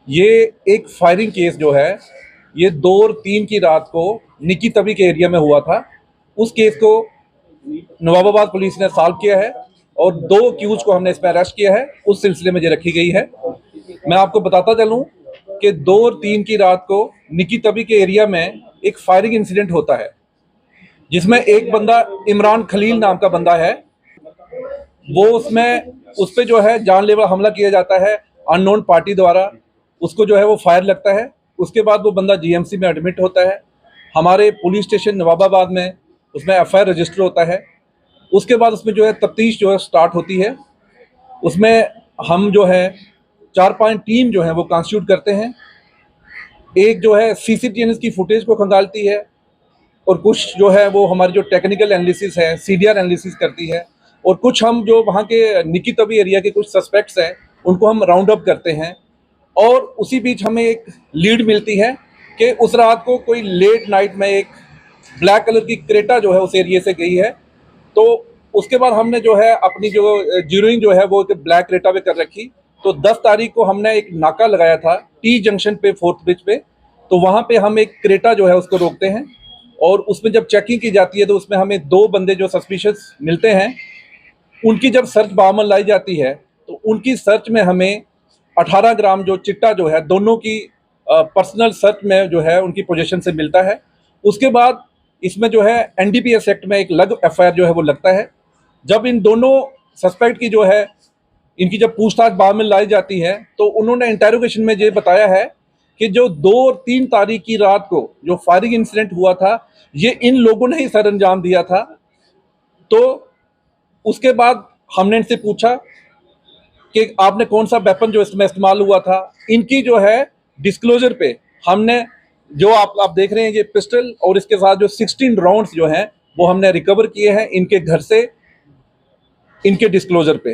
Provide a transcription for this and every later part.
ये एक firing case जो है, ये 2 और 3 की रात को निकी तवी के एरिया में हुआ था। उस केस को नवाबाबाद पुलिस ने सॉल्व किया है और 2 अक्यूज को हमने इसमें अरेस्ट किया है। उस सिलसिले में ये रखी गई है। मैं आपको बताता चलूं कि 2 और 3 की रात को निकी तवी के एरिया में एक फायरिंग इंसिडेंट होता है, जिसमें एक बंदा इमरान खलील नाम का बंदा है। वो उसमें उस पर जो है जानलेवा हमला किया जाता है अननोन पार्टी द्वारा। उसको जो है वो फायर लगता है। उसके बाद वो बंदा जीएमसी में एडमिट होता है। हमारे पुलिस स्टेशन नवाबाबाद में उसमें एफआईआर रजिस्टर होता है। उसके बाद उसमें जो है तफ्तीश जो है स्टार्ट होती है। उसमें हम जो है 4-5 टीम जो है वो कॉन्स्टिट्यूट करते हैं। एक जो है सीसीटीएनएस की फुटेज को खंगालती है और कुछ जो है वो हमारी जो टेक्निकल एनालिसिस है, सीडीआर एनालिसिस करती है। और कुछ हम जो वहाँ के निकी तवी एरिया के कुछ सस्पेक्ट्स हैं उनको हम राउंड अप करते हैं। और उसी बीच हमें एक लीड मिलती है कि उस रात को कोई लेट नाइट में एक ब्लैक कलर की क्रेटा जो है उस एरिया से गई है। तो उसके बाद हमने जो है अपनी जो जीरोइंग जो है वो एक ब्लैक क्रेटा पे कर रखी। तो 10 तारीख को हमने एक नाका लगाया था टी जंक्शन पे, फोर्थ ब्रिज पे। तो वहाँ पे हम एक क्रेटा जो है उसको रोकते हैं और उसमें जब चेकिंग की जाती है तो उसमें हमें 2 बंदे जो सस्पिशियस मिलते हैं। उनकी जब सर्च बरामद लाई जाती है तो उनकी सर्च में हमें 18 ग्राम जो चिट्टा जो है दोनों की पर्सनल सर्च में जो है उनकी पोजीशन से मिलता है। उसके बाद इसमें जो है एनडीपीएस एक्ट में एक अलग एफआईआर जो है वो लगता है। जब इन दोनों सस्पेक्ट की जो है इनकी जब पूछताछ बाद में लाई जाती है तो उन्होंने इंटेरोगेशन में ये बताया है कि जो 2 और 3 तारीख की रात को जो फायरिंग इंसिडेंट हुआ था ये इन लोगों ने ही सर अंजाम दिया था। तो उसके बाद हमने इनसे पूछा कि आपने कौन सा वेपन जो इसमें इस्तेमाल हुआ था। इनकी जो है डिस्क्लोजर पे हमने जो आप देख रहे हैं ये पिस्टल और इसके साथ जो 16 राउंड्स जो हैं वो हमने रिकवर किए हैं इनके घर से, इनके डिस्क्लोजर पे।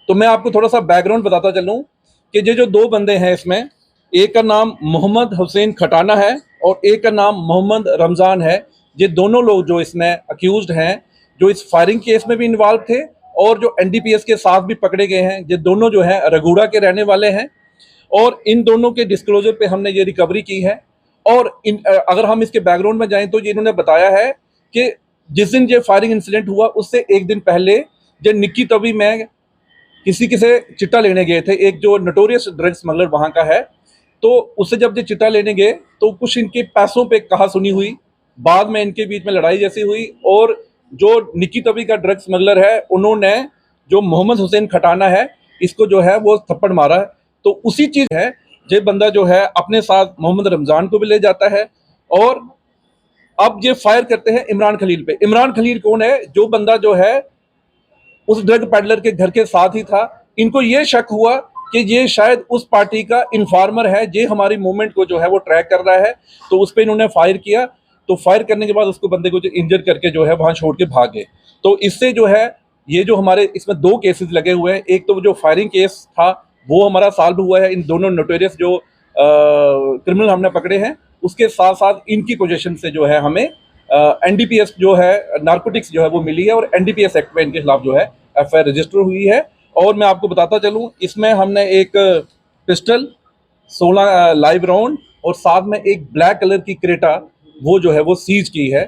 तो मैं आपको थोड़ा सा बैकग्राउंड बताता चलूं कि ये जो 2 बंदे हैं इसमें, एक का नाम मोहम्मद हुसैन खटाना है और एक का नाम मोहम्मद रमज़ान है। ये दोनों लोग जो इसमें अक्यूज्ड हैं, जो इस फायरिंग केस में भी इन्वॉल्व थे और जो एनडीपीएस के साथ भी पकड़े गए हैं, ये दोनों जो है रगूड़ा के रहने वाले हैं। और इन दोनों के डिस्क्लोजर पे हमने ये रिकवरी की है। और अगर हम इसके बैकग्राउंड में जाएं तो ये इन्होंने बताया है कि जिस दिन ये फायरिंग इंसिडेंट हुआ उससे एक दिन पहले जो निक्की तवी में किसी से चिट्टा लेने गए थे, एक जो नोटोरियस ड्रग स्मगलर वहाँ का है। तो उससे जब ये चिट्टा लेने गए तो कुछ इनके पैसों पे कहा सुनी हुई, बाद में इनके बीच में लड़ाई जैसी हुई और जो निक्की तवी का ड्रग स्मगलर है उन्होंने जो मोहम्मद हुसैन खटाना है इसको जो है वो थप्पड़ मारा है। तो उसी चीज है ये बंदा जो है अपने साथ मोहम्मद रमजान को भी ले जाता है और अब ये फायर करते हैं इमरान खलील पे। इमरान खलील कौन है? जो बंदा जो है उस ड्रग पैडलर के घर के साथ ही था। इनको ये शक हुआ कि ये शायद उस पार्टी का इन्फॉर्मर है, ये हमारी मूवमेंट को जो है वो ट्रैक कर रहा है। तो उस पर इन्होंने फायर किया। तो फायर करने के बाद उसको बंदे को जो इंजर करके जो है वहां छोड़ के भाग गए। तो इससे जो है ये जो हमारे इसमें 2 केसेस लगे हुए हैं, एक तो जो फायरिंग केस था वो हमारा सॉल्व हुआ है। इन दोनों नोटोरियस जो क्रिमिनल हमने पकड़े हैं उसके साथ साथ इनकी पोजीशन से जो है हमें एनडीपीएस जो है नारकोटिक्स जो है वो मिली है और एनडीपीएस एक्ट में इनके खिलाफ जो है एफआईआर रजिस्टर हुई है। और मैं आपको बताता चलूं इसमें हमने एक पिस्टल, 16 लाइव राउंड और साथ में एक ब्लैक कलर की क्रेटा वो जो है वो सीज की है।